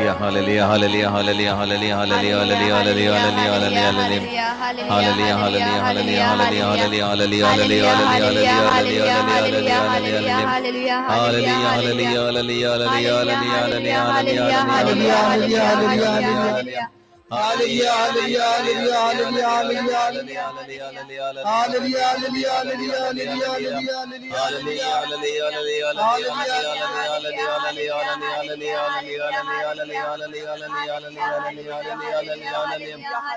Hallelujah, hallelujah, hallelujah, hallelujah, hallelujah, hallelujah, hallelujah, hallelujah, hallelujah, hallelujah, hallelujah, hallelujah, hallelujah, hallelujah, hallelujah,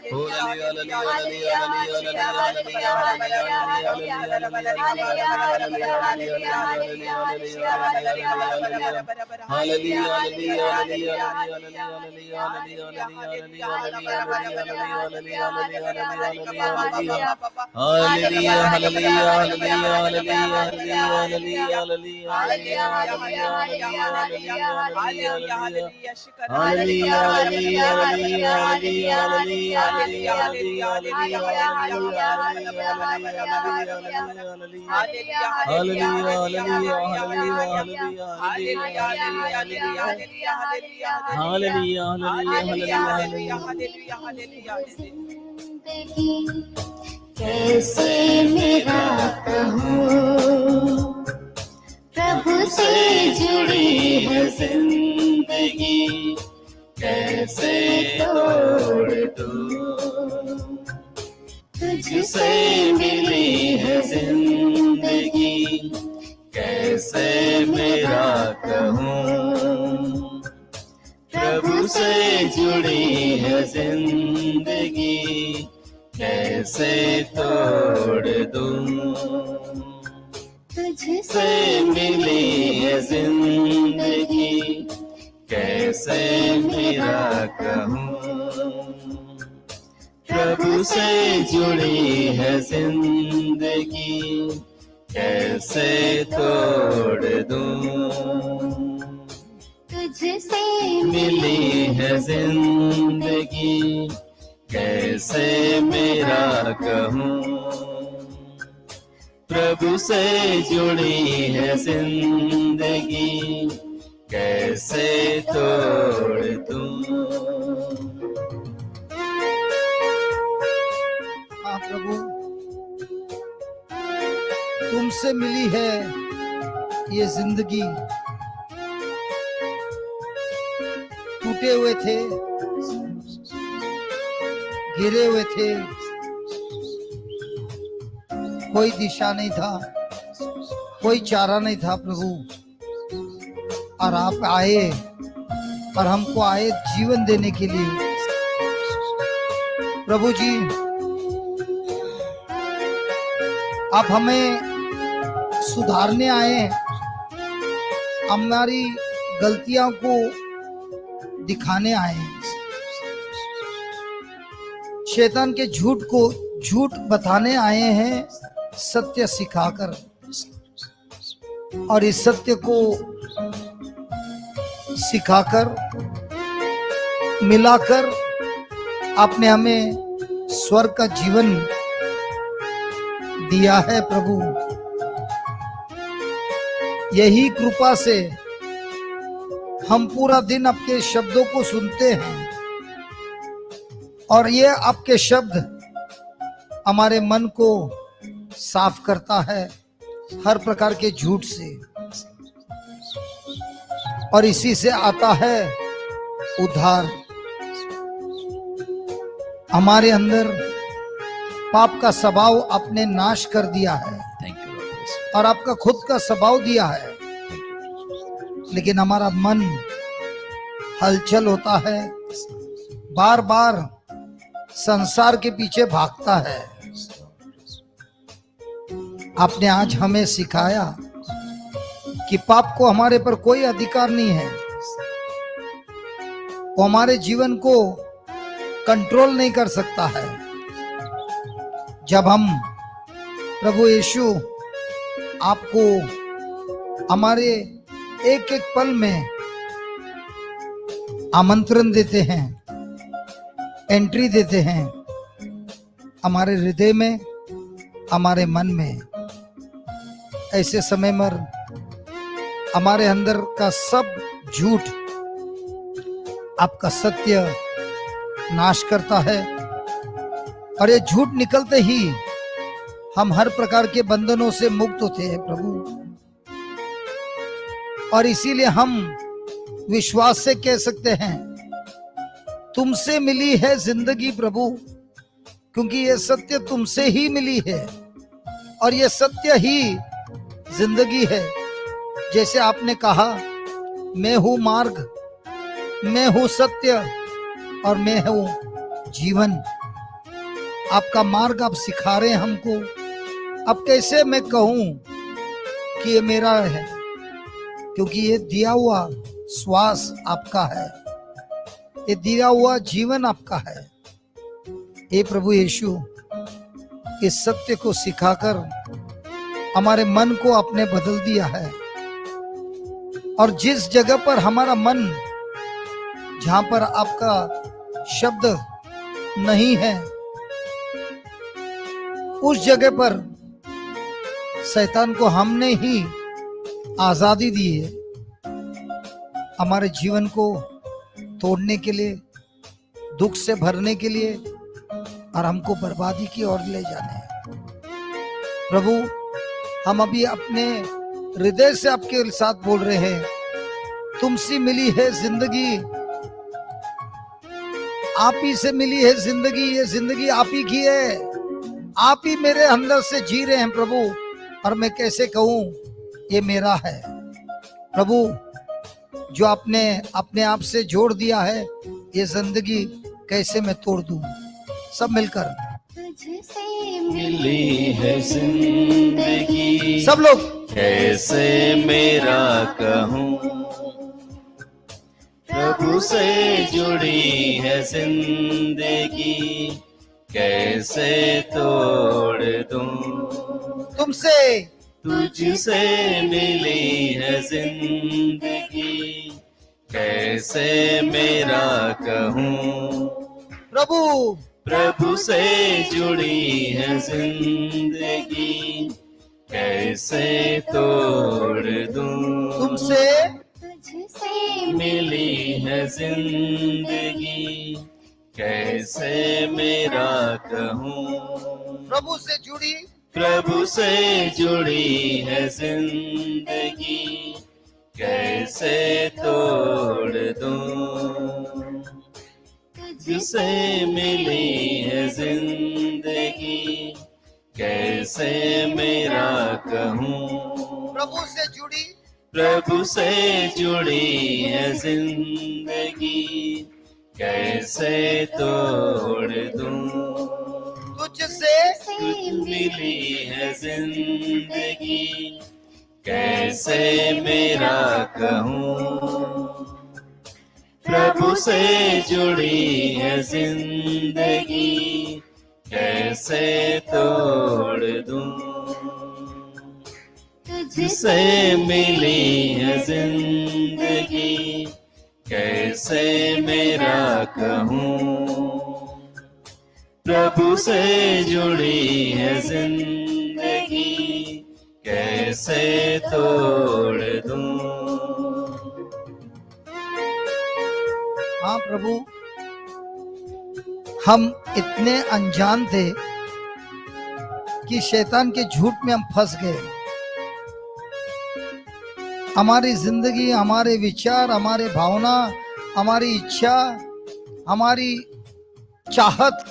hallelujah, hallelujah, hallelujah, कैसे मेरा कहूँ, प्रभु से जुड़ी है जिंदगी, कैसे तोड़ दूँ। तुझसे मिली है जिंदगी, कैसे मेरा कहूँ, प्रभु से जुड़ी है जिंदगी, कैसे तोड़ दूँ। तुझसे मिली है जिंदगी, कैसे मेरा कहूँ, प्रभु से जुड़ी है जिंदगी, कैसे तोड़ दूँ। तुझसे मिली है जिंदगी, कैसे मेरा कहूँ, प्रभु से जुड़ी है जिंदगी, कैसे तोड़ दूँ। हाँ प्रभु, तुमसे मिली है ये जिंदगी। टूटे हुए थे, गिरे हुए थे, कोई दिशा नहीं था, कोई चारा नहीं था प्रभु, और आप आए और हमको आए जीवन देने के लिए। प्रभु जी, आप हमें सुधारने आए, हमारी गलतियों को दिखाने आए, शैतान के झूठ को झूठ बताने आए हैं, सत्य सिखाकर। और इस सत्य को सिखाकर मिलाकर आपने हमें स्वर्ग का जीवन दिया है प्रभु। यही कृपा से हम पूरा दिन आपके शब्दों को सुनते हैं, और ये आपके शब्द हमारे मन को साफ करता है हर प्रकार के झूठ से, और इसी से आता है उद्धार। हमारे अंदर पाप का स्वभाव आपने नाश कर दिया है, और आपका खुद का स्वभाव दिया है, लेकिन हमारा मन हलचल होता है, बार बार संसार के पीछे भागता है। आपने आज हमें सिखाया कि पाप को हमारे पर कोई अधिकार नहीं है, वो हमारे जीवन को कंट्रोल नहीं कर सकता है। जब हम प्रभु यीशु आपको हमारे एक एक पल में आमंत्रण देते हैं, एंट्री देते हैं हमारे हृदय में, हमारे मन में, ऐसे समय में हमारे अंदर का सब झूठ आपका सत्य नाश करता है और ये झूठ निकलते ही हम हर प्रकार के बंधनों से मुक्त होते हैं प्रभु। और इसीलिए हम विश्वास से कह सकते हैं तुमसे मिली है जिंदगी प्रभु, क्योंकि ये सत्य तुमसे ही मिली है और ये सत्य ही जिंदगी है। जैसे आपने कहा मैं हूं मार्ग, मैं हूं सत्य और मैं हूं जीवन। आपका मार्ग आप सिखा रहे हैं हमको। अब कैसे मैं कहूं कि ये मेरा है, क्योंकि ये दिया हुआ श्वास आपका है, ये दिया हुआ जीवन आपका है। हे प्रभु यीशु, इस सत्य को सिखाकर हमारे मन को आपने बदल दिया है। और जिस जगह पर हमारा मन, जहां पर आपका शब्द नहीं है, उस जगह पर शैतान को हमने ही आजादी दी है हमारे जीवन को तोड़ने के लिए, दुख से भरने के लिए और हमको बर्बादी की ओर ले जाने। प्रभु, हम अभी अपने हृदय से आपके साथ बोल रहे हैं, तुमसे मिली है जिंदगी, आप ही से मिली है जिंदगी, ये जिंदगी आप ही की है, आप ही मेरे अंदर से जी रहे हैं प्रभु। और मैं कैसे कहूं ये मेरा है प्रभु, जो आपने अपने आप से जोड़ दिया है, ये जिंदगी कैसे मैं तोड़ दूं। सब मिलकर तुझसे मिली है जिंदगी, सब लोग कैसे मेरा कहूँ, प्रभु से जुड़ी है जिंदगी, कैसे तोड़ दूं। तुझसे मिली है जिंदगी, कैसे मेरा कहूँ, प्रभु से जुड़ी है जिंदगी, कैसे तोड़ दूं। तुझसे मिली है जिंदगी, कैसे मेरा कहूँ, प्रभु से जुड़ी है जिंदगी, कैसे तोड़ दूं। तुझसे मिली है जिंदगी, कैसे मेरा कहूँ, प्रभु से जुड़ी है जिंदगी, कैसे तोड़ दूं। तुझसे मिली है जिंदगी, कैसे मेरा कहूँ, प्रभु से जुड़ी है जिंदगी, कैसे तोड़ दूं। तुझसे मिली है जिंदगी, कैसे मेरा कहूँ, प्रभु से जुड़ी है जिंदगी, कैसे तोड़ दूं। हाँ प्रभु, हम इतने अनजान थे कि शैतान के झूठ में हम फंस गए। हमारी जिंदगी, हमारे विचार, हमारे भावना, हमारी इच्छा, हमारी चाहत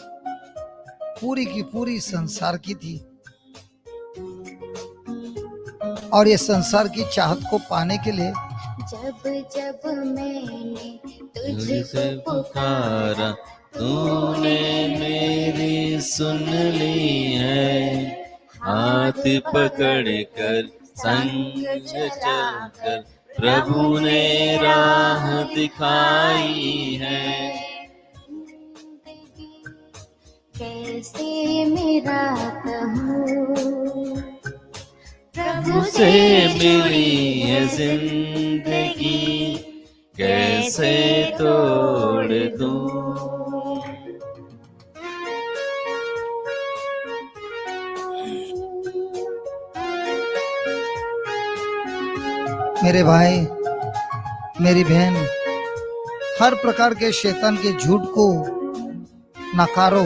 पूरी की पूरी संसार की थी। और ये संसार की चाहत को पाने के लिए जब जब मैंने तुझसे पुकारा, तूने मेरी सुन ली है। हाथ पकड़ कर संग चलकर प्रभु ने राह दिखाई है। कैसे मेरा कहूँ, प्रभु से मिली है जिंदगी, कैसे तोड़ दूं। मेरे भाई, मेरी बहन, हर प्रकार के शैतान के झूठ को नकारो।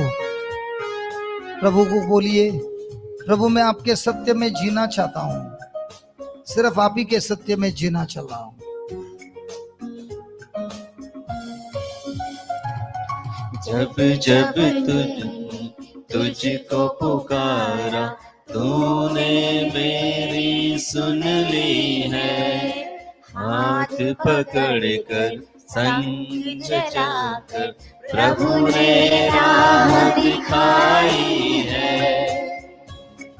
प्रभु को बोलिए, प्रभु मैं आपके सत्य में जीना चाहता हूं, सिर्फ आप ही के सत्य में जीना चाह रहा हूं। जब जब तुझको पुकारा, तूने मेरी सुन ली है। हाथ पकड़ कर संग चलाकर प्रभु ने राह दिखाई है।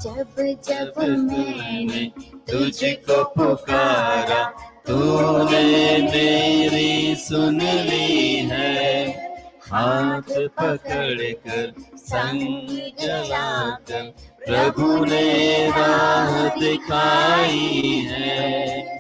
जब जब मैंने तुझको पुकारा, तूने मेरी सुन ली है। हाथ पकड़ कर संग चलाकर प्रभु ने राह दिखाई है।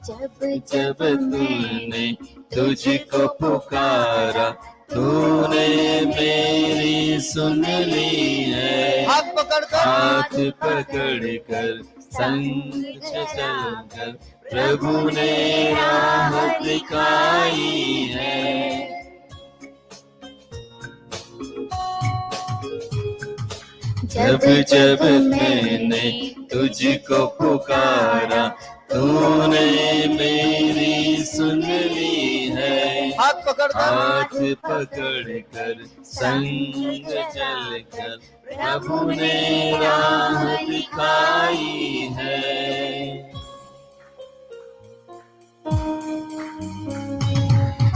जब जब तूने तुझको पुकारा, तूने मेरी सुन ली है। हाथ पकड़कर हाथ पकड़ कर संग चलकर प्रभु ने राह दिखाई है। जब जब मैंने तुझको पुकारा, तूने मेरी सुन ली है। हाथ पकड़कर हाथ पकड़ कर संग चलकर प्रभु ने राह दिखाई है।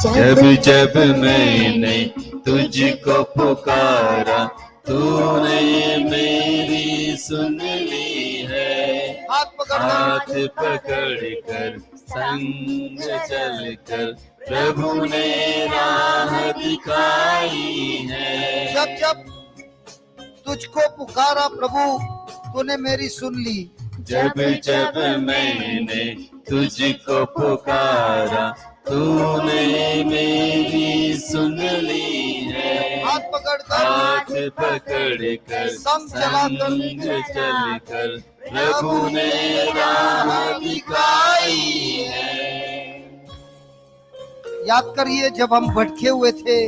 जब जब मैंने तुझको पुकारा, तूने मेरी सुन ली है। हाथ पकड़ कर संग चलकर प्रभु ने राह दिखाई है। जब जब तुझको पुकारा प्रभु, तूने मेरी सुन ली। जब जब मैंने तुझको पुकारा, तूने मेरी सुन ली है। हाथ पकड़कर हाथ पकड़ कर संग संग चलकर प्रभु ने राह दिखाई है। याद करिए, जब हम भटके हुए थे,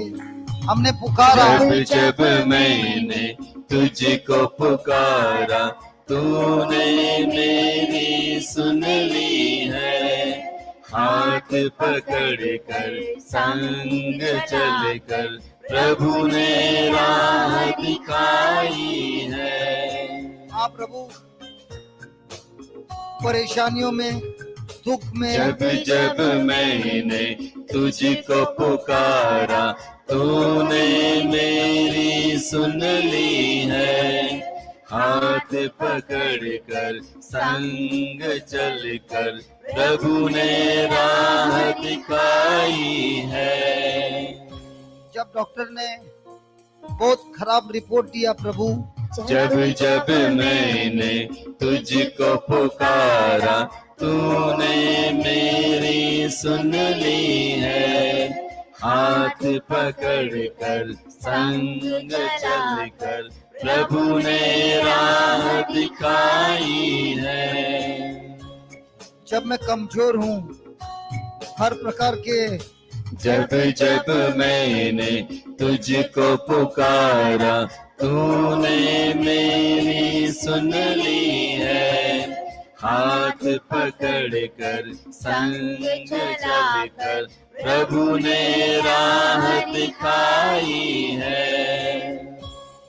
हमने पुकारा। जब जब मैंने तुझको पुकारा, तूने मेरी सुन ली है। हाथ पकड़ कर संग चलकर प्रभु ने राह दिखाई है। आप प्रभु परेशानियों में, दुख में, जब जब मैंने तुझको पुकारा, तूने मेरी सुन ली है। हाथ पकड़ कर संग चलकर प्रभु ने राह दिखाई है। जब डॉक्टर ने बहुत खराब रिपोर्ट दिया प्रभु, जब जब मैंने तुझको पुकारा, तूने मेरी सुन ली है। हाथ पकड़ कर संग चलकर प्रभु ने राह दिखाई है। जब मैं कमजोर हूँ, हर प्रकार के, जब जब मैंने तुझको पुकारा, तूने मेरी सुन ली है। हाथ पकड़ कर संग चलकर प्रभु ने राह दिखाई है।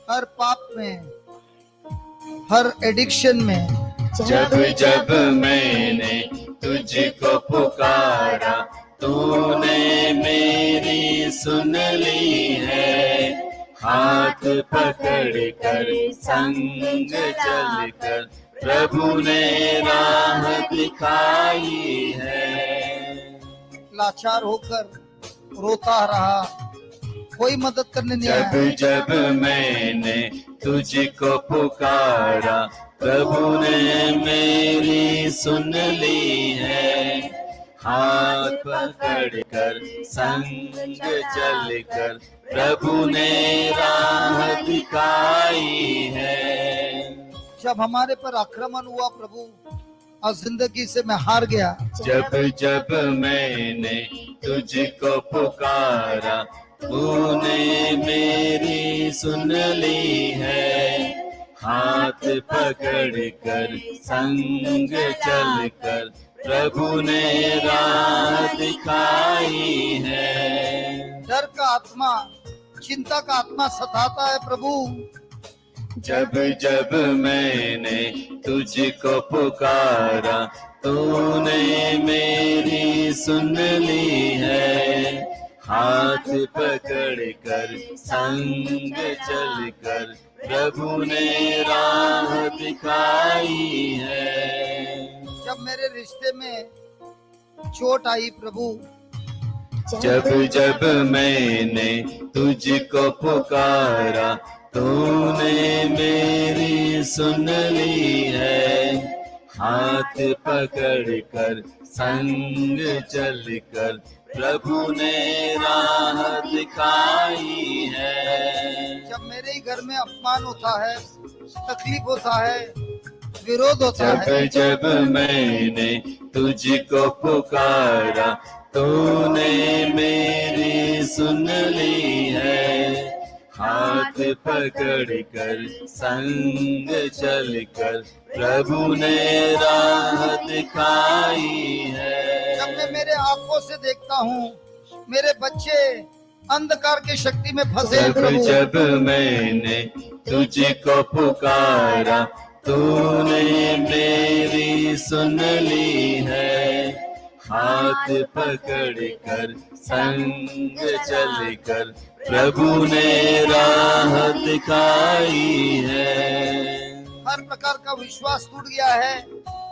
हर पाप में, हर एडिक्शन में, जब जब मैंने तुझको पुकारा, तूने मेरी सुन ली है। हाथ पकड़ कर संग चलकर प्रभु ने राह दिखाई है। लाचार होकर रोता रहा, कोई मदद करने नहीं जब आया। जब मैंने तुझको पुकारा, प्रभु ने मेरी सुन ली है। हाथ पकड़ कर संग चलकर प्रभु ने राह दिखाई है। जब हमारे पर आक्रमण हुआ प्रभु, और जिंदगी से मैं हार गया। जब जब मैंने तुझको पुकारा, तूने मेरी सुन ली है। हाथ पकड़ कर संग चल कर प्रभु ने राह दिखाई है। डर का आत्मा, चिंता का आत्मा सताता है प्रभु। जब जब मैंने तुझको पुकारा, तूने मेरी सुन ली है। हाथ पकड़ कर संग चल कर प्रभु ने राह दिखाई है। जब मेरे रिश्ते में चोट आई प्रभु, जब जब मैंने तुझको पुकारा, तूने मेरी सुन ली है। हाथ पकड़ कर संग चल कर प्रभु ने राह दिखाई है। जब मेरे ही घर में अपमान होता है, तकलीफ होता है, विरोध होता जब है, जब मैंने तुझको पुकारा, तूने मेरी सुन ली है। हाथ पकड़ कर संग चल कर प्रभु ने राह दिखाई है। जब मैं मेरे आंखों से देखता हूँ मेरे बच्चे अंधकार की शक्ति में फंसे हैं जब प्रभु। जब मैंने तुझको पुकारा, तूने मेरी सुन ली है। हाथ पकड़ कर संग चल कर प्रभु ने राह दिखाई है। हर प्रकार का विश्वास टूट गया है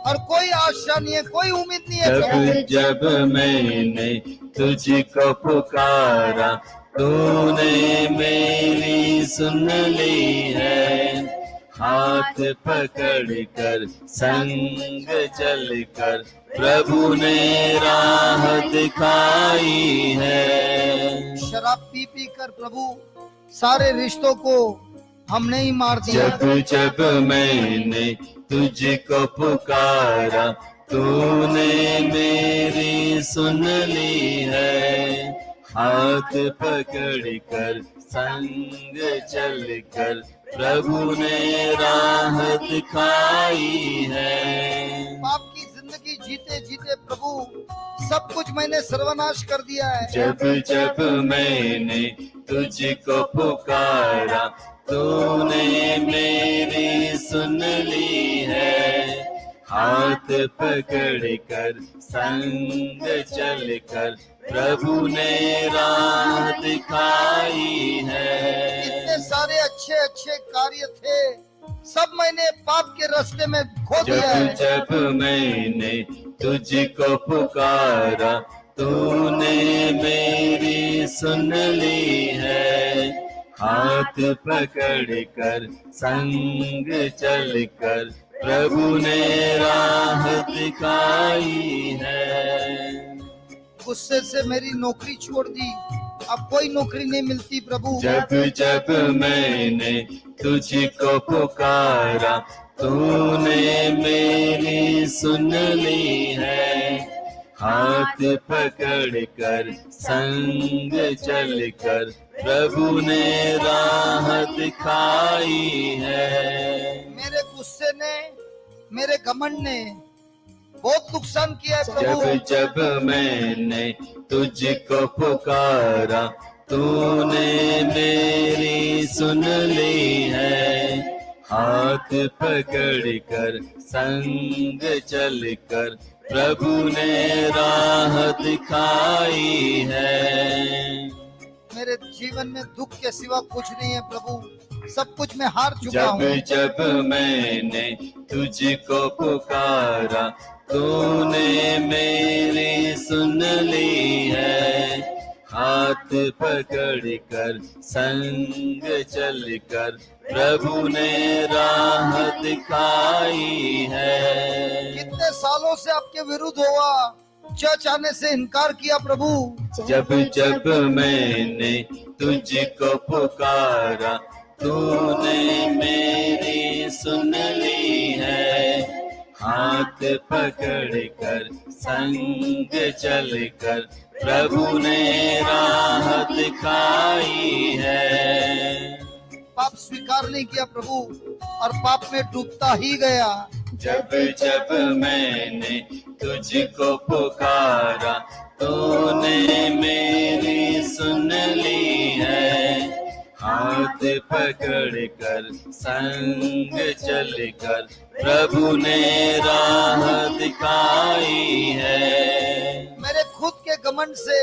और कोई आशा नहीं है, कोई उम्मीद नहीं है जब प्रभु। जब मैंने तुझको पुकारा, तूने मेरी सुन ली है। हाथ पकड़ कर संग चल कर प्रभु ने राह दिखाई है। शराब पी पी कर प्रभु सारे रिश्तों को हमने ही मार दिया। जब जब मैंने तुझको पुकारा, तूने मेरी सुन ली है। हाथ पकड़ कर संग चल कर प्रभु ने राह दिखाई है। पाप की जिंदगी जीते जीते प्रभु सब कुछ मैंने सर्वनाश कर दिया है। जब जब मैंने तुझको पुकारा, तूने मेरी सुन ली है। हाथ पकड़ कर संग चल कर प्रभु ने राह दिखाई है। इतने सारे अच्छे अच्छे कार्य थे, सब मैंने पाप के रास्ते में खो दिया जब है। जब मैंने तुझको पुकारा, तूने मेरी सुन ली है। हाथ पकड़ कर संग चल कर प्रभु ने राह दिखाई है। गुस्से से मेरी नौकरी छोड़ दी, अब कोई नौकरी नहीं मिलती प्रभु। जब जब मैंने तुझको पुकारा, तूने मेरी सुन ली है। हाथ पकड़ कर संग चल कर प्रभु ने राह दिखाई है। मेरे गुस्से ने, मेरे घमंड ने बहुत नुकसान किया है जब प्रभु। जब मैंने तुझको पुकारा, तूने मेरी सुन ली है। हाथ पकड़ कर संग चल कर प्रभु ने राह दिखाई है। मेरे जीवन में दुख के सिवा कुछ नहीं है प्रभु, सब कुछ मैं हार चुका जब हूँ। जब मैंने तुझको पुकारा, तूने मेरी सुन ली है। हाथ पकड़ कर संग चल कर प्रभु ने राह दिखाई है। कितने सालों से आपके विरुद्ध हुआ, चर्च आने से इनकार किया प्रभु। जब जब मैंने तुझको पुकारा, तूने मेरी सुन ली है। हाथ पकड़ कर संग चल कर प्रभु ने राह दिखाई है। पाप स्वीकार नहीं किया प्रभु और पाप में डूबता ही गया। जब जब मैंने तुझको पुकारा तूने मेरी सुन ली है। हाथ पकड़ कर संग चल कर प्रभु ने राह दिखाई है। मेरे खुद के घमंड से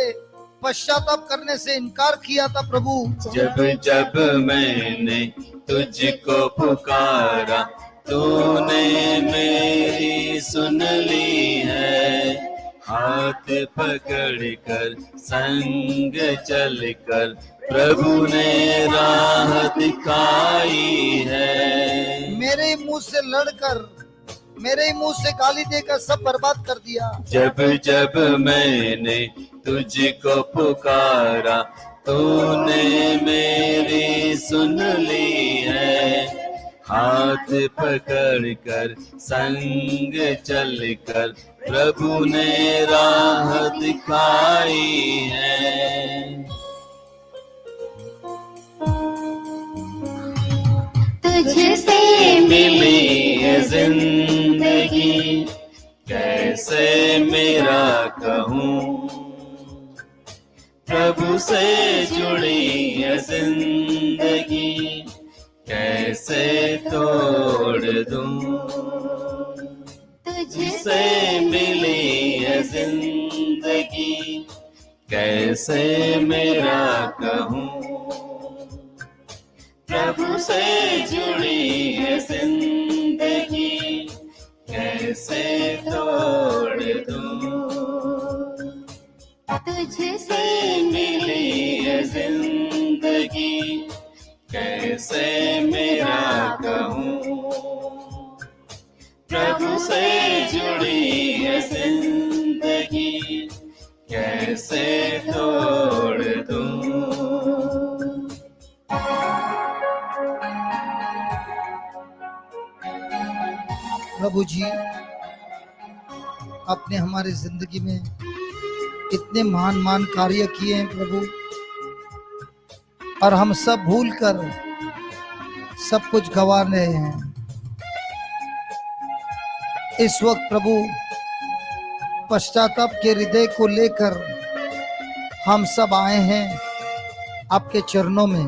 पश्चाताप करने से इनकार किया था प्रभु। जब जब मैंने तुझको पुकारा तूने मेरी सुन ली है। हाथ पकड़ कर संग चल कर प्रभु ने राह दिखाई है। मेरे मुंह से लड़कर मेरे मुंह से गाली देकर सब बर्बाद कर दिया। जब जब मैंने तुझको पुकारा तूने मेरी सुन ली है। हाथ पकड़ कर संग चल कर प्रभु ने राह दिखाई है। तुझसे मिली है जिंदगी कैसे मेरा कहूँ। प्रभु से जुड़ी है जिंदगी कैसे तोड़ दूं। तुझसे मिली है जिंदगी कैसे मेरा कहूँ। प्रभु से जुड़ी है जिंदगी कैसे तोड़ दूं। तुझसे मिली है जिंदगी कैसे मेरा कहूँ। प्रभु से जुड़ी है जिंदगी कैसे तोड़ दूं। प्रभु जी आपने हमारी जिंदगी में इतने महान कार्य किए हैं प्रभु, और हम सब भूल कर सब कुछ गंवा रहे हैं। इस वक्त प्रभु पश्चाताप के हृदय को लेकर हम सब आए हैं आपके चरणों में।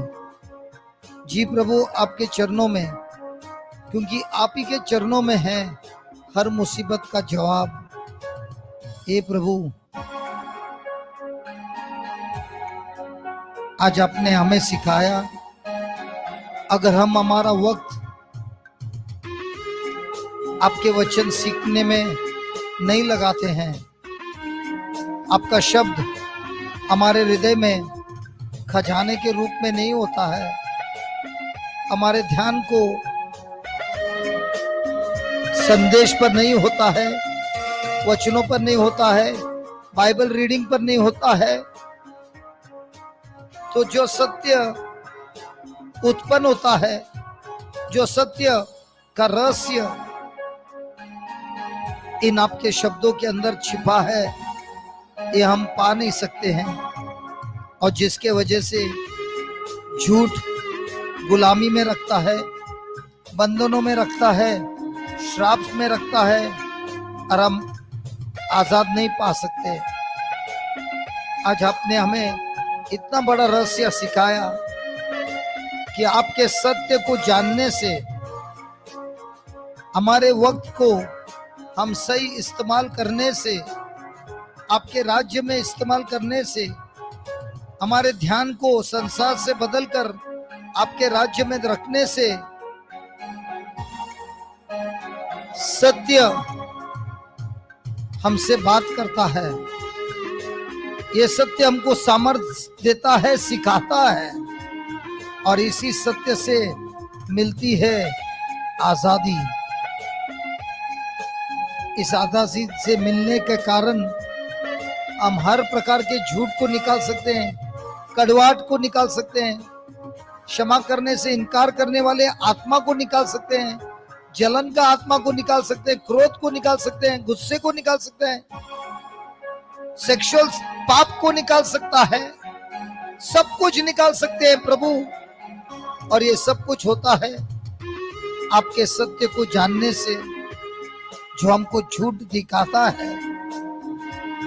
जी प्रभु आपके चरणों में, क्योंकि आप ही के चरणों में है हर मुसीबत का जवाब। हे प्रभु आज आपने हमें सिखाया, अगर हम हमारा वक्त आपके वचन सीखने में नहीं लगाते हैं, आपका शब्द हमारे हृदय में खजाने के रूप में नहीं होता है, हमारे ध्यान को संदेश पर नहीं होता है, वचनों पर नहीं होता है, बाइबल रीडिंग पर नहीं होता है, तो जो सत्य उत्पन्न होता है, जो सत्य का रहस्य इन आपके शब्दों के अंदर छिपा है, ये हम पा नहीं सकते हैं। और जिसके वजह से झूठ गुलामी में रखता है, बंधनों में रखता है, श्राप में रखता है, और हम आजाद नहीं पा सकते। आज आपने हमें इतना बड़ा रहस्य सिखाया कि आपके सत्य को जानने से, हमारे वक्त को हम सही इस्तेमाल करने से, आपके राज्य में इस्तेमाल करने से, हमारे ध्यान को संसार से बदलकर आपके राज्य में रखने से, सत्य हमसे बात करता है। ये सत्य हमको सामर्थ्य देता है, सिखाता है, और इसी सत्य से मिलती है आजादी। इस आजादी से मिलने के कारण हम हर प्रकार के झूठ को निकाल सकते हैं, कड़वाहट को निकाल सकते हैं, क्षमा करने से इनकार करने वाले आत्मा को निकाल सकते हैं, जलन का आत्मा को निकाल सकते हैं, क्रोध को निकाल सकते हैं, गुस्से को निकाल सकते हैं, सेक्सुअल पाप को निकाल सकता है, सब कुछ निकाल सकते हैं प्रभु। और ये सब कुछ होता है आपके सत्य को जानने से, जो हमको झूठ दिखाता है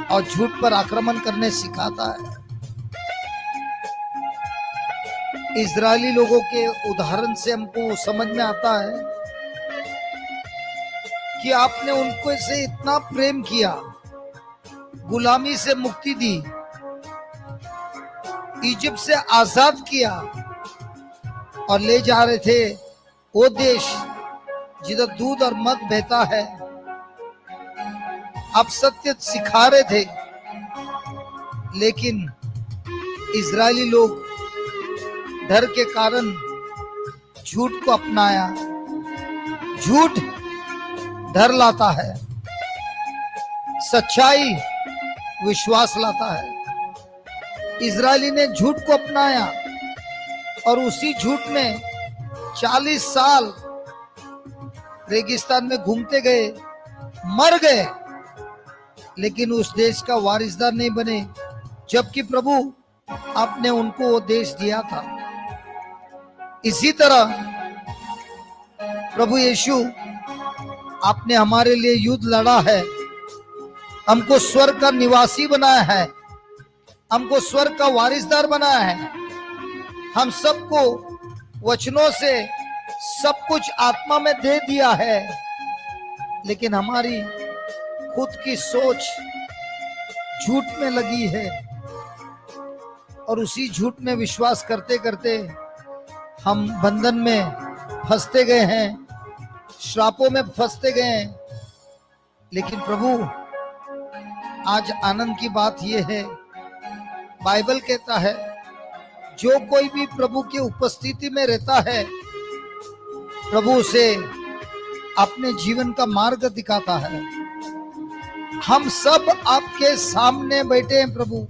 और झूठ पर आक्रमण करने सिखाता है। इजरायली लोगों के उदाहरण से हमको समझ में आता है कि आपने उनको से इतना प्रेम किया, गुलामी से मुक्ति दी, इजिप्ट से आजाद किया और ले जा रहे थे वो देश जिधर दूध और मध बहता है। आप सत्य सिखा रहे थे, लेकिन इजरायली लोग डर के कारण झूठ को अपनाया। झूठ डर लाता है, सच्चाई विश्वास लाता है। इजरायली ने झूठ को अपनाया और उसी झूठ में 40 साल रेगिस्तान में घूमते गए, मर गए, लेकिन उस देश का वारिसदार नहीं बने, जबकि प्रभु आपने उनको वो देश दिया था। इसी तरह प्रभु यीशु आपने हमारे लिए युद्ध लड़ा है, हमको स्वर्ग का निवासी बनाया है, हमको स्वर्ग का वारिसदार बनाया है। हम सबको वचनों से सब कुछ आत्मा में दे दिया है, लेकिन हमारी खुद की सोच झूठ में लगी है और उसी झूठ में विश्वास करते करते हम बंधन में फंसते गए हैं, श्रापों में फंसते गए हैं। लेकिन प्रभु आज आनंद की बात यह है, बाइबल कहता है जो कोई भी प्रभु की उपस्थिति में रहता है, प्रभु उसे अपने जीवन का मार्ग दिखाता है। हम सब आपके सामने बैठे हैं प्रभु,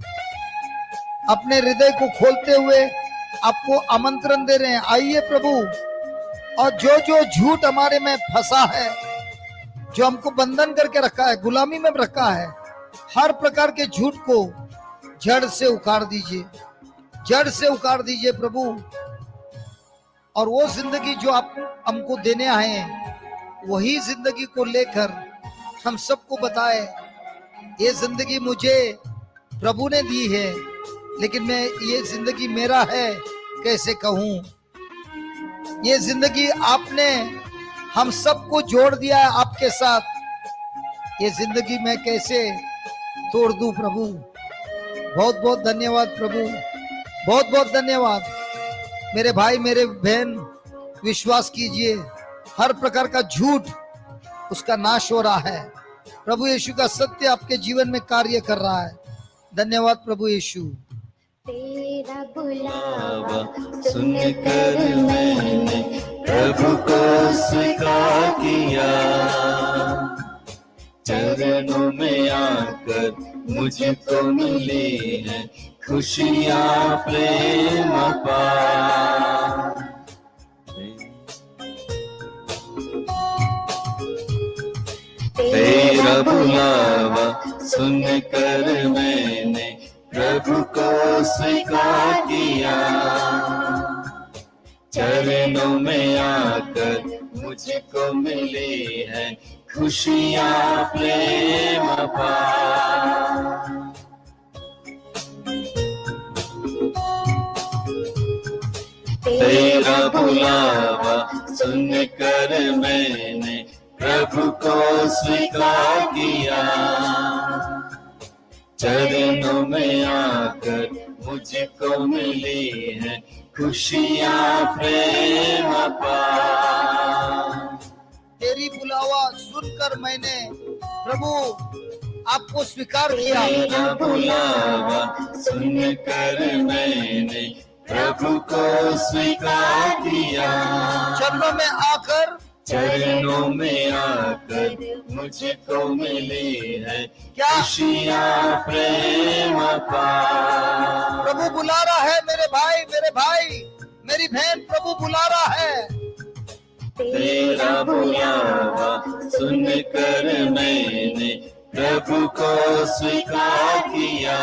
अपने हृदय को खोलते हुए आपको आमंत्रण दे रहे हैं, आइए प्रभु। और जो जो झूठ हमारे में फंसा है, जो हमको बंधन करके रखा है, गुलामी में रखा है, हर प्रकार के झूठ को जड़ से उखाड़ दीजिए, जड़ से उखाड़ दीजिए प्रभु। और वो जिंदगी जो आप हमको देने आए हैं, वही जिंदगी को लेकर हम सबको बताए, ये जिंदगी मुझे प्रभु ने दी है, लेकिन मैं ये जिंदगी मेरा है कैसे कहूं। ये जिंदगी आपने हम सबको जोड़ दिया है आपके साथ, ये जिंदगी मैं कैसे तोड़ दूं प्रभु। बहुत बहुत धन्यवाद प्रभु, बहुत बहुत धन्यवाद। मेरे भाई मेरे बहन विश्वास कीजिए, हर प्रकार का झूठ उसका नाश हो रहा है। प्रभु यीशु का सत्य आपके जीवन में कार्य कर रहा है। धन्यवाद प्रभु यीशु। तेरा बुलावा सुनकर मैंने प्रभु को स्वीकार किया, चरणों में आकर मुझको मिली है खुशियाँ प्रेम पार। तेरा बुलावा सुनकर मैंने प्रभु को स्वीकार किया, चरणों में आकर मुझको मिली है खुशियाँ प्रेम पार। तेरा बुलावा सुनकर मैंने प्रभु को स्वीकार किया, चरणों में आकर मुझको मिली है खुशियाँ प्रेम पार। तेरी बुलावा सुनकर मैंने प्रभु आपको स्वीकार किया। तेरा बुलावा सुनकर मैंने प्रभु को स्वीकार किया, चरणों में आकर चरणों में आकर मुझको मिली है क्या खुशियाँ प्रेम पार। प्रभु बुला रहा है मेरे भाई मेरी बहन, प्रभु बुला रहा है। तेरा बुलावा सुनकर मैंने प्रभु को स्वीकार किया।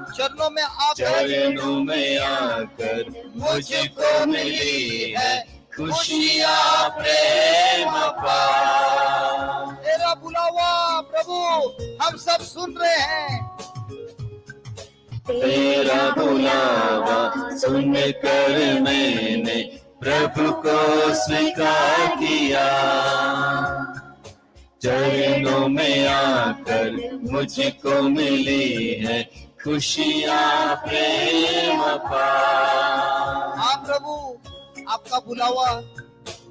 चरणों में आकर चरणों में आकर मुझको मिली है खुशियाँ प्रेम पार। तेरा बुलावा प्रभु हम सब सुन रहे हैं। तेरा बुलावा सुनकर मैंने प्रभु को स्वीकार किया। चरणों में आकर मुझको मिली है खुशियाँ प्रेम पार। हाँ प्रभु, आपका बुलावा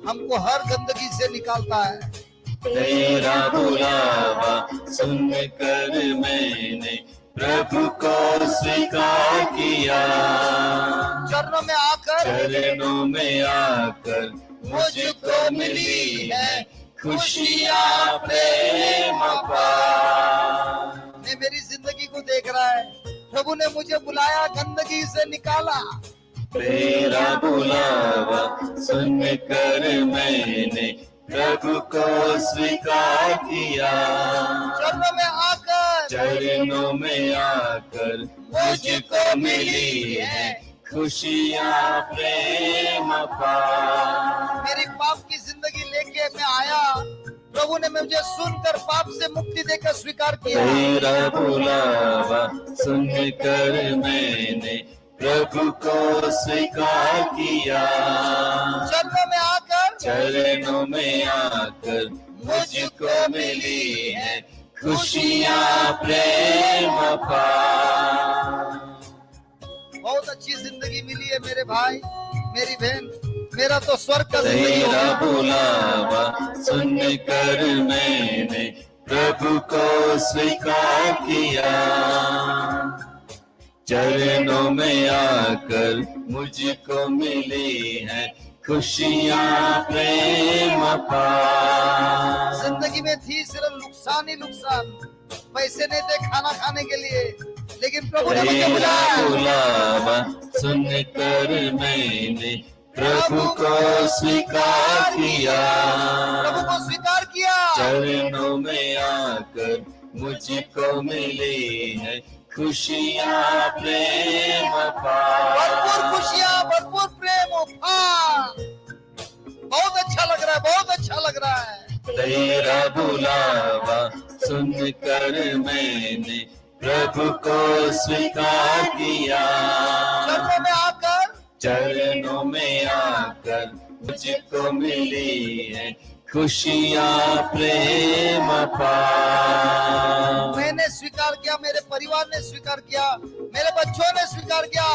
हमको हर गंदगी से निकालता है। तेरा बुलावा सुनकर मैंने प्रभु को स्वीकार किया। चरणों में आकर चरणों में आकर मुझको मिली है खुशियाँ प्रेम पार। ने मेरी जिंदगी को देख रहा है, प्रभु ने मुझे बुलाया, गंदगी से निकाला। तेरा बुलावा सुनकर मैंने प्रभु को स्वीकार किया। चरणों में आकर चरणों में आकर मुझको मिली है खुशियाँ प्रेम पार। मेरी पाप की जिंदगी लेके मैं आया, प्रभु ने मुझे सुनकर पाप से मुक्ति देकर स्वीकार किया। तेरा बुलावा सुनकर मैंने प्रभु को स्वीकार किया। चरणों में आकर चरणों में आकर मुझको मिली है खुशियाँ प्रेम पार। बहुत अच्छी जिंदगी मिली है मेरे भाई, मेरी बहन। मेरा तो स्वर्ग का जिंदगी तेरा होगा। बुलावा सुनकर मैंने प्रभु को स्वीकार किया। चरणों में आकर मुझको मिली है खुशियाँ प्रेम पार। जिंदगी में थी सिर्फ नुकसान ही नुकसान, पैसे नहीं थे खाना खाने के लिए, लेकिन प्रभु ने मुझे तेरा बुलाया। बुलावा सुनकर मैंने प्रभु को स्वीकार किया। प्रभु को स्वीकार किया। चरणों में आकर मुझको मिली है खुशियाँ प्रेम भरपूर पार। खुशियाँ, भरपूर प्रेम और पार। बहुत अच्छा लग रहा है, बहुत अच्छा लग रहा है। तेरा बुलावा सुनकर मैंने प्रभु को स्वीकार किया। चरणों में आकर चरणों में आकर मुझको मिली है खुशियाँ प्रेम पार। मैंने स्वीकार किया, मेरे परिवार ने स्वीकार किया, मेरे बच्चों ने स्वीकार किया,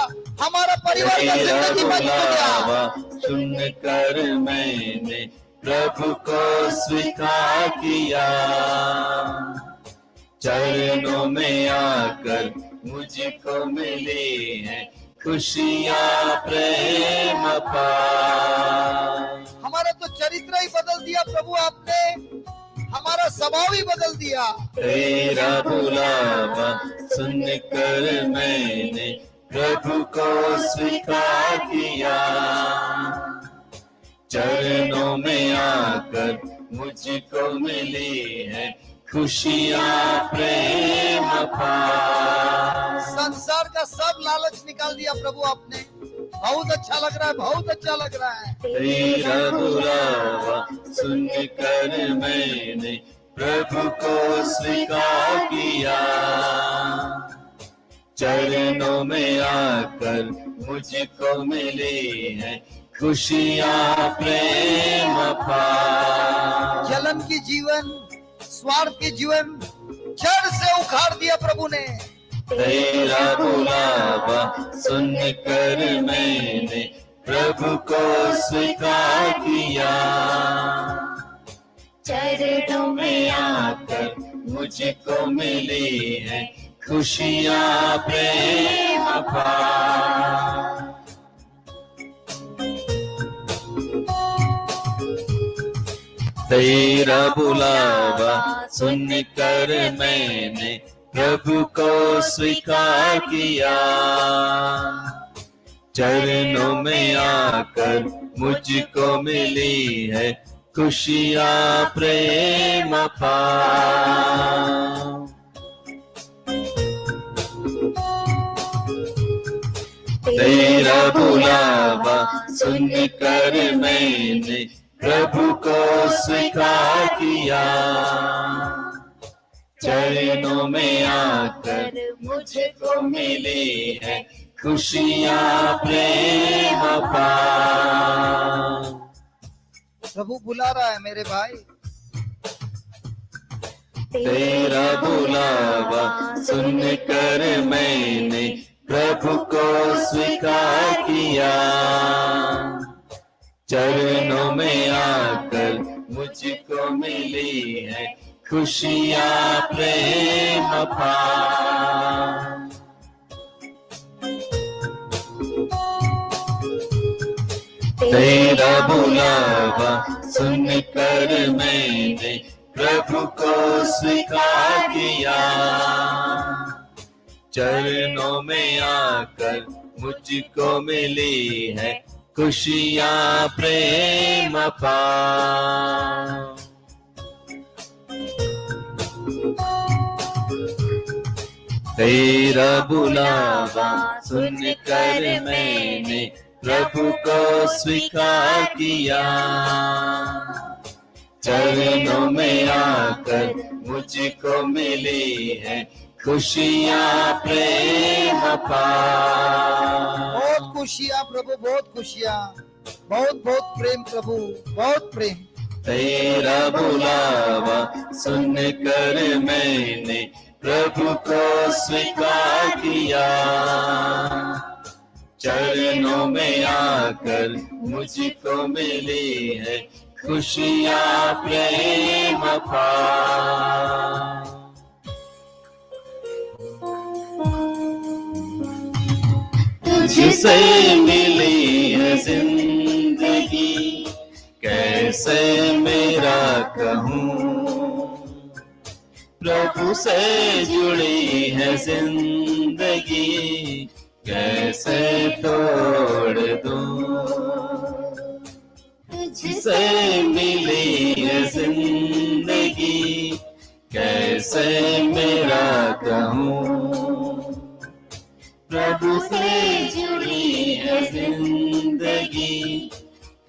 हमारा परिवार का तेरा जिंदगी बच गया। बुलावा सुनकर मैंने प्रभु को स्वीकार किया। चरणों में आकर मुझको मिली है खुशियाँ प्रेम पार। हमारा तो चरित्र ही बदल दिया प्रभु आपने, हमारा स्वभाव ही बदल दिया। तेरा बुलावा सुनकर मैंने प्रभु को स्वीकार किया। चरणों में आकर मुझको मिली है खुशियाँ प्रेम पार। संसार का सब लालच निकाल दिया प्रभु आपने। बहुत अच्छा लग रहा है, बहुत अच्छा लग रहा है। तेरा बुलावा सुनकर मैंने प्रभु को स्वीकार किया। चरणों में आकर मुझको मिली है खुशियाँ प्रेम पार। जलन की जीवन, स्वार्थ के जीवन जड़ से उखाड़ दिया प्रभु ने। तेरा बुलावा सुनकर मैंने प्रभु को स्वीकार किया। चरणों में आकर मुझको मिली है खुशियाँ प्रेम पार। तेरा बुलावा सुनकर मैंने प्रभु को स्वीकार किया। चरणों में आकर मुझको मिली है खुशियाँ प्रेम अपार। तेरा बुलावा सुनकर मैंने प्रभु को स्वीकार किया, चरणों में आकर मुझको मिली है खुशियाँ प्रेम अपार। प्रभु बुला रहा है मेरे भाई। तेरा बुलावा सुनकर मैंने प्रभु को स्वीकार किया, चरणों में आकर मुझको मिली है खुशियाँ प्रेम अपार। तेरा बुलावा सुनकर मैंने प्रभु को स्वीकार किया, चरणों में आकर मुझको मिली है खुशियाँ प्रेम अपार। तेरा बुलावा सुनकर मैंने प्रभु को स्वीकार किया, चरणों में आकर मुझको मिली है खुशियाँ प्रेम अपार। बहुत खुशियाँ प्रभु, बहुत खुशियाँ, बहुत बहुत प्रेम प्रभु, बहुत प्रेम। तेरा बुलावा सुनकर मैंने प्रभु को स्वीकार किया, चरणों में आकर मुझको मिली है खुशियाँ प्रेम अपार। तुझसे मिली है जिंदगी कैसे मेरा कहूँ, प्रभु से जुड़ी है जिंदगी कैसे तोड़ दूं। तुझसे मिली है जिंदगी कैसे मेरा कहूँ, प्रभु से जुड़ी है जिंदगी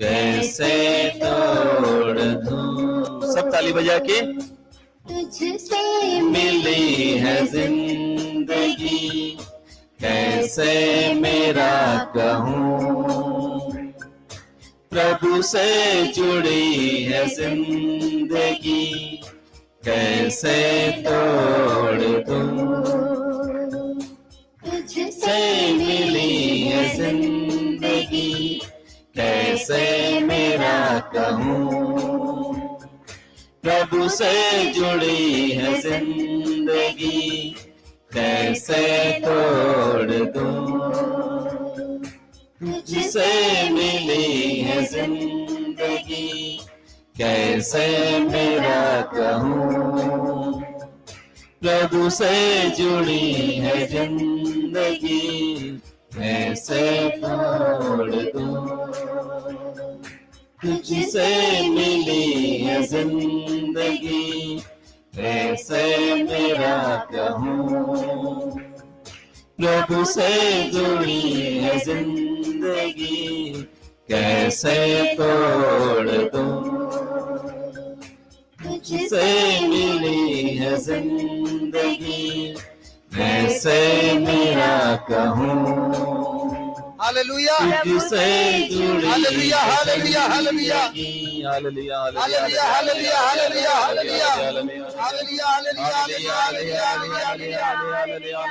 कैसे तोड़ दूं। सब ताली बजा के। तुझसे मिली है जिंदगी कैसे मेरा कहूँ, प्रभु से जुड़ी है जिंदगी कैसे तोड़ दूं। तुझसे मिली है जिंदगी कैसे मेरा कहूँ, प्रभु से जुड़ी है जिंदगी कैसे तोड़ दूं। तुझसे मिली है जिंदगी कैसे मेरा कहूँ, प्रभु से जुड़ी है जिंदगी कैसे तोड़ दूं। तुझसे मिली है जिंदगी कैसे मेरा कहूँ, प्रभु से जुड़ी है जिंदगी कैसे तोड़ दूं। तुझसे मिली है जिंदगी कैसे मेरा कहूँ, हालेलुया, तुझसे जुड़ी hallelujah, hallelujah, hallelujah, hallelujah, hallelujah, hallelujah, hallelujah, hallelujah, hallelujah, hallelujah, hallelujah,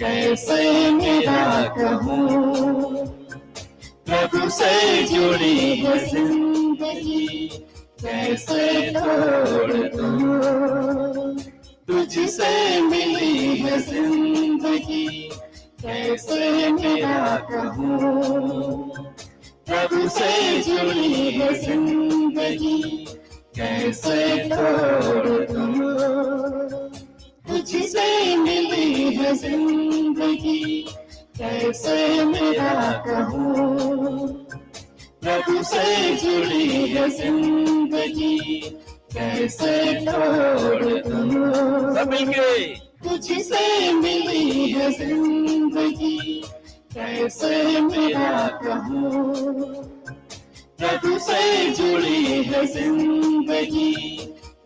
कैसे मेरा कहूँ, प्रभु से जुड़ी है जिंदगी कैसे तोड़ दूँ, तुझसे मिली है जिंदगी कैसे मेरा कहूँ, प्रभु से जुड़ी है जिंदगी कैसे तोड़ दूँ, तुझसे मिली है जिंदगी कैसे मेरा कहूँ, प्रभु से जुड़ी है जिंदगी कैसे तोड़ दूँ। सब मिलके तुझसे मिली है जिंदगी कैसे मेरा कहूँ, प्रभु से जुड़ी है जिंदगी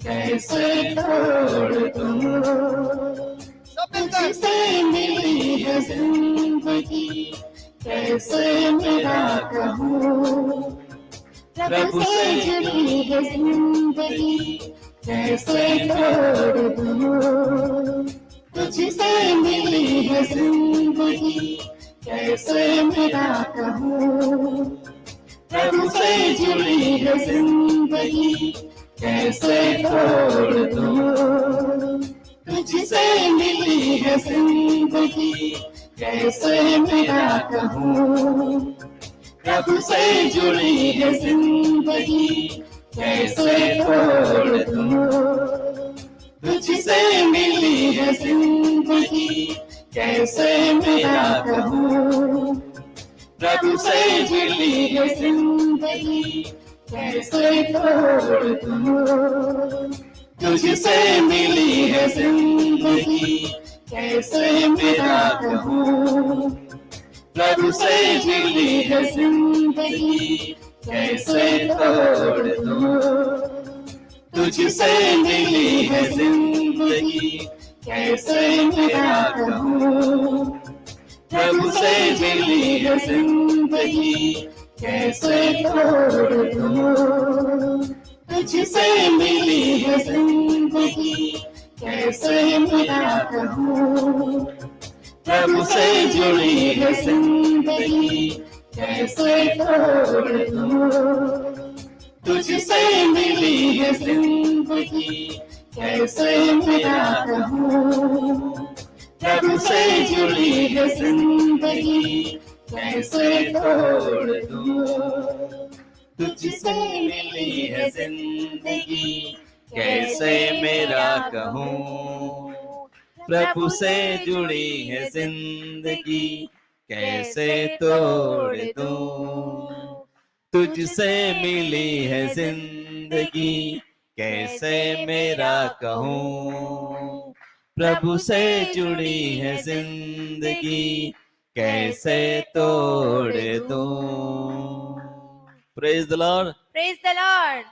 कैसे तोड़ दूँ। तुझसे मिली है जिंदगी कैसे मेरा कहूँ, प्रभु से जुड़ी है जिंदगी कैसे तोड़ दूँ। तुझसे मिली है जिंदगी कैसे मेरा कहूँ, प्रभु से जुड़ी है जिंदगी कैसे तोड़ दूँ। तुझसे मिली है जिंदगी कैसे मेरा कहूँ, प्रभु से जुड़ी है जिंदगी कैसे तोड़ दूँ। तुझसे मिली है जिंदगी कैसे मेरा कहूँ, प्रभु से जुड़ी है जिंदगी कैसे तोड़ दूँ। तुझसे मिली है जिंदगी कैसे मेरा कहूँ, प्रभु से जुड़ी है जिंदगी कैसे तोड़ दूँ। तुझसे मिली है जिंदगी कैसे मेरा कहूँ, प्रभु से जुड़ी है जिंदगी कैसे तोड़ दूँ। तुझसे मिली है जिंदगी कैसे मेरा कहूँ, प्रभु से जुड़ी है जिंदगी कैसे तोड़ दूँ। तुझसे मिली है जिंदगी कैसे मेरा कहूँ, प्रभु से जुड़ी है जिंदगी कैसे तोड़ दूँ। तुझसे मिली है जिंदगी कैसे मेरा कहूँ, प्रभु से जुड़ी है जिंदगी कैसे तोड़ दूँ। तुझसे मिली है जिंदगी कैसे मेरा कहूँ, प्रभु से जुड़ी है जिंदगी कैसे तोड़ दूँ। Praise the Lord. Praise the Lord.